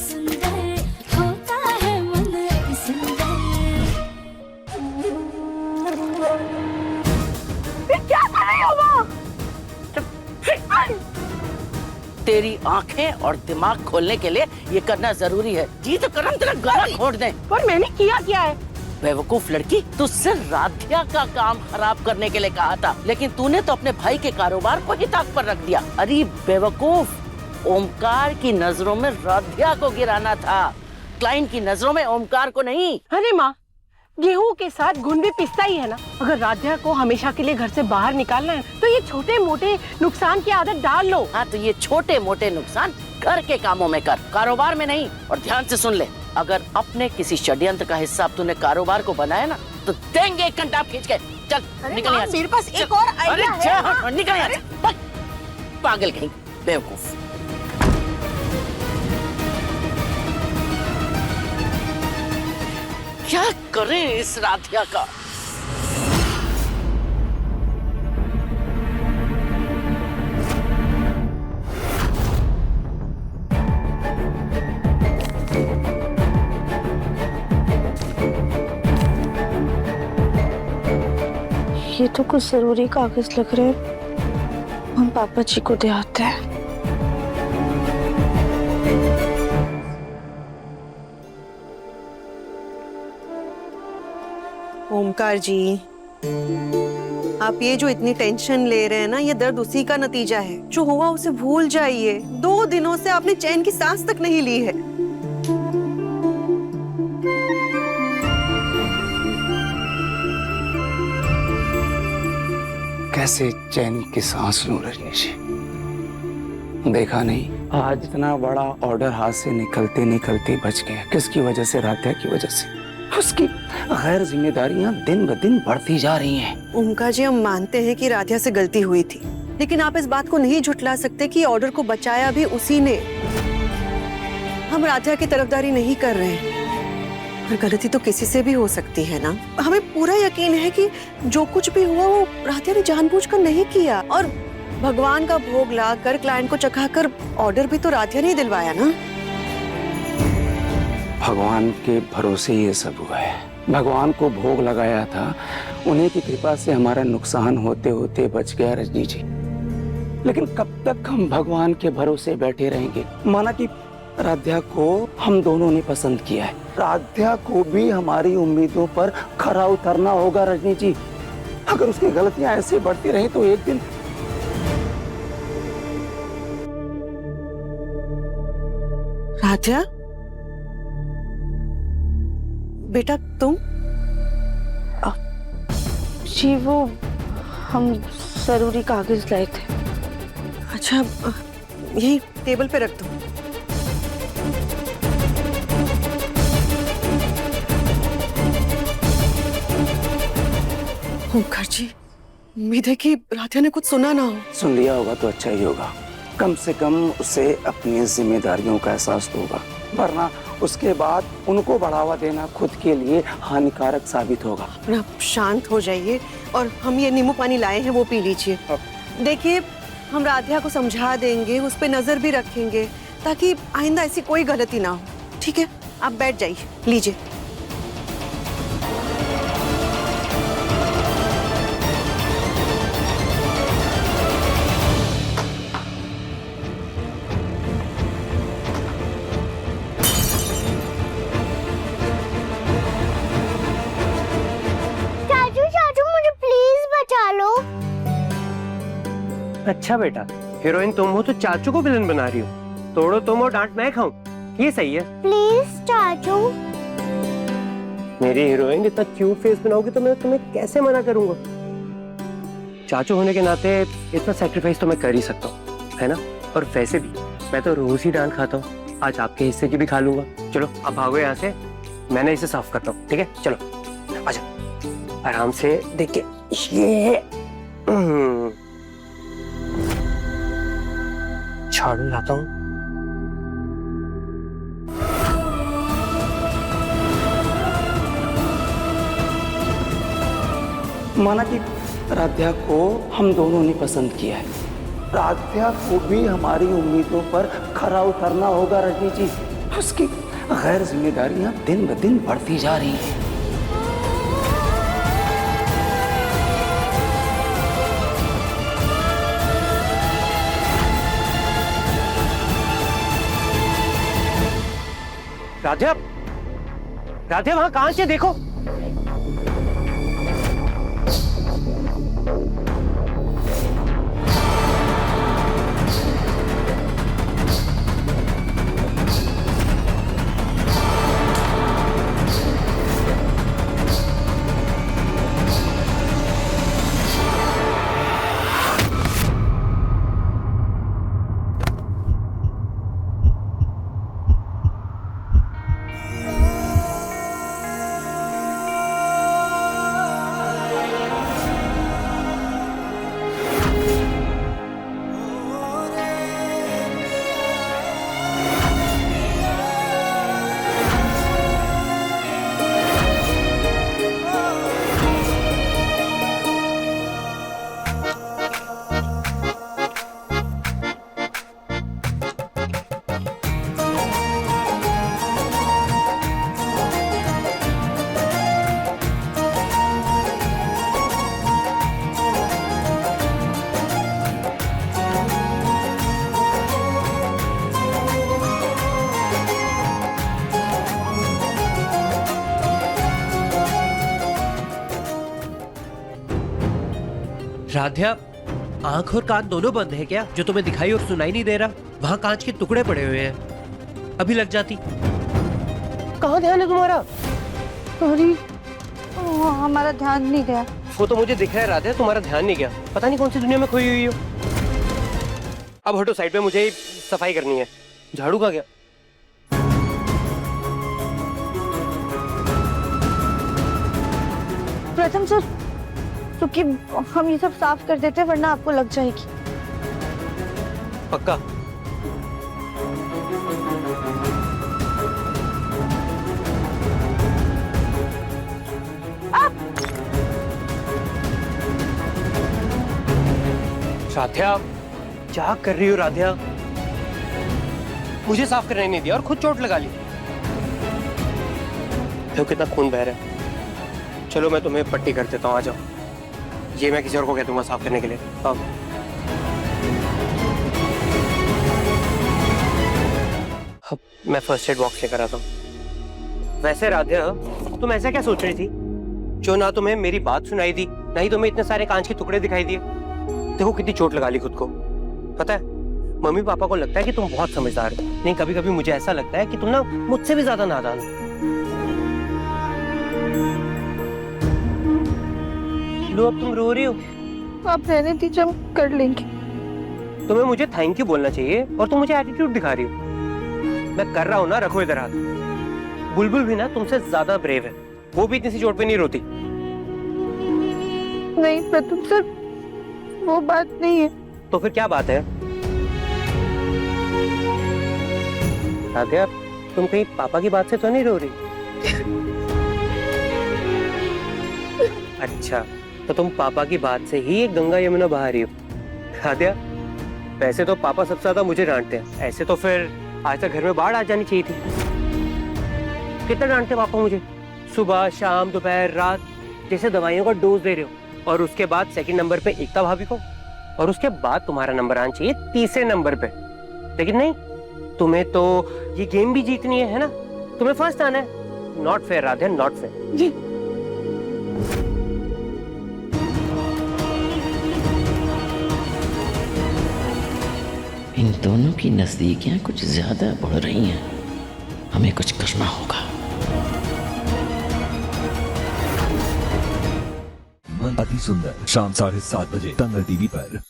सुंदर होता है मन अति सुंदर। क्या कर रही हो वो? तेरी आंखें और दिमाग खोलने के लिए ये करना जरूरी है। जी तो करम तेरा गला घोट दे। पर मैंने किया क्या है? बेवकूफ लड़की, तुझसे राध्या का काम खराब करने के लिए कहा था, लेकिन तूने तो अपने भाई के कारोबार को ही ताक पर रख दिया। अरे बेवकूफ, ओमकार की नजरों में राध्या को गिराना था, क्लाइंट की नजरों में ओमकार को नहीं। अरे माँ, गेहूं के साथ घुन भी पिसता ही है ना। अगर राध्या को हमेशा के लिए घर से बाहर निकालना है तो ये छोटे मोटे नुकसान की आदत डाल लो। हाँ तो ये छोटे मोटे नुकसान घर के कामों में कर, कारोबार में नहीं। और ध्यान से सुन ले, अगर अपने किसी षड्यंत्र का हिस्सा तूने कारोबार को बनाया ना तो देंगे एक घंटा खींच के। चल निकल यहाँ से। मेरे पास एक और आइडिया है। हाँ, निकल यहाँ से। पागल कहीं, बेवकूफ। क्या करें इस राधिया का? ये तो कुछ जरूरी कागज लग रहे हैं, हम पापा जी को दे आते हैं। ओमकार जी, आप ये जो इतनी टेंशन ले रहे हैं ना, ये दर्द उसी का नतीजा है। जो हुआ उसे भूल जाइए। 2 दिनों से आपने चैन की सांस तक नहीं ली है। कैसे चैन की सांस लूं रजनी जी? देखा नहीं, आज इतना बड़ा ऑर्डर हाथ से निकलते निकलते बच गया। किसकी वजह से? राध्या की वजह से। उसकी गैर जिम्मेदारियां दिन ब दिन बढ़ती जा रही हैं। ओमकार जी, हम मानते हैं कि राध्या से गलती हुई थी, लेकिन आप इस बात को नहीं झुठला सकते कि ऑर्डर को बचाया भी उसी ने। हम राध्या की तरफदारी नहीं कर रहे हैं, पर गलती तो किसी से भी हो सकती है ना। हमें पूरा यकीन है कि जो कुछ भी हुआ वो राध्या ने जानबूझकर नहीं किया, और भगवान का भोग लाकर, क्लाइंट को चखाकर ऑर्डर भी तो राध्या ने दिलवाया ना। भगवान के भरोसे ये सब हुआ है। भगवान को भोग लगाया था, उन्हीं की कृपा से हमारा नुकसान होते होते बच गया रजनी जी। लेकिन कब तक हम भगवान के भरोसे बैठे रहेंगे? माना कि राध्या को हम दोनों ने पसंद किया है, राध्या को भी हमारी उम्मीदों पर खरा उतरना होगा रजनी जी। अगर उसकी गलतियां ऐसे बढ़ती रही तो एक दिन। राध्या बेटा, तुम? जी वो हम जरूरी कागज लाए थे। अच्छा, यही टेबल पे रख दो। ओमकार जी, उम्मीद है कि राध्या ने कुछ सुना ना हो। सुन लिया होगा तो अच्छा ही होगा। कम से कम उसे अपनी जिम्मेदारियों का एहसास होगा, वरना उसके बाद उनको बढ़ावा देना खुद के लिए हानिकारक साबित होगा। आप शांत हो जाइए और हम ये नींबू पानी लाए हैं वो पी लीजिए। देखिए, हम राध्या को समझा देंगे, उस पे नजर भी रखेंगे ताकि आइंदा ऐसी कोई गलती ना हो। ठीक है, आप बैठ जाइए, लीजिए। अच्छा बेटा, हीरोइन तुम हो तो चाचू को विलन बना रही हो। तोड़ो तुम और डांट मैं खाऊं, ये सही है? प्लीज चाचू। मेरी हीरोइन इतना क्यूट फेस बनाओगी तो मैं तुम्हें कैसे मना करूंगा? चाचू होने के नाते इतना सैक्रिफाइस तो मैं कर ही सकता हूँ, है ना? और वैसे भी मैं तो रोज ही डांट खाता हूँ, आज आपके हिस्से की भी खा लूंगा। चलो अब भागो यहाँ से, मैंने इसे साफ करता हूँ। ठीक है, चलो आजा, आराम से देख के। ये झाड़ू लाता हूँ। माना कि राध्या को हम दोनों ने पसंद किया है, राध्या को भी हमारी उम्मीदों पर खरा उतरना होगा रजनी जी। उसकी गैर जिम्मेदारियां दिन ब दिन बढ़ती जा रही हैं। राध्या, राध्या वहां कहां से देखो। राध्या, आंख और कान दोनों बंद है क्या? जो तुम्हें दिखाई और सुनाई नहीं दे रहा? वहां कांच के टुकड़े पड़े हुए हैं, अभी लग जाती। कहाँ ध्यान है तुम्हारा? सॉरी, हमारा ध्यान नहीं गया। वो तो मुझे दिख रहा है राध्या, तुम्हारा ध्यान नहीं गया। पता नहीं कौन सी दुनिया में खोई हुई हो। अब हटो साइड पे, मुझे सफाई करनी है। झाड़ू का क्या? प्रथम सर, क्योंकि हम ये सब साफ कर देते हैं, वरना आपको लग जाएगी। पक्का? राध्या, क्या कर रही हो राध्या? मुझे साफ करने नहीं दिया और खुद चोट लगा ली। देखो कितना खून बह रहा है। चलो मैं तुम्हें पट्टी कर देता हूँ, आ जाओ। ये मैं किसी और को कह दूंगा साफ करने के लिए। आओ। अब मैं फर्स्ट एड बॉक्स लेकर आता हूँ। वैसे राध्या, तुम ऐसा क्या सोच रही थी जो ना तुम्हें मेरी बात सुनाई दी, ना ही तुम्हें इतने सारे कांच के टुकड़े दिखाई दिए? देखो कितनी चोट लगा ली खुद को। पता है, मम्मी पापा को लगता है कि तुम बहुत समझदार हो। नहीं, कभी कभी मुझे ऐसा लगता है कि तुम ना मुझसे भी ज्यादा नादान हो। लो, अब तुम रो रही हो। आप रहने दीजिए, हम कर लेंगे। तुम्हें मुझे थैंक यू बोलना चाहिए और तुम मुझे एटीट्यूड दिखा रही हो। मैं कर रहा हूँ ना, रखो इधर हाथ। बुलबुल भी ना तुमसे ज्यादा ब्रेव है, वो भी इतनी सी चोट पे नहीं रोती। नहीं प्रथम सर, वो बात नहीं है। तो फिर क्या बात है? राध्या, तुम कहीं पापा की बात से तो नहीं रो रही? अच्छा, तो तुम पापा की बात से ही एक गंगा यमुना बहा रही हो। राध्या, वैसे तो पापा सबसे ज्यादा मुझे डांटते हैं। ऐसे तो फिर आज तक घर में बाढ़ आ जानी चाहिए थी। कितना डांटते पापा मुझे, सुबह शाम दोपहर रात, जैसे दवाइयों का डोज दे रहे हो। और उसके बाद सेकंड नंबर पे एकता भाभी को, और उसके बाद तुम्हारा नंबर आना चाहिए तीसरे नंबर पे। लेकिन नहीं, तुम्हें तो ये गेम भी जीतनी है ना? तुम्हें फर्स्ट आना है। Not fair Radhe, not fair ji. इन दोनों की नजदीकियां कुछ ज्यादा बढ़ रही हैं, हमें कुछ करना होगा। अति सुंदर शाम 7:30 बजे दंगल टीवी पर।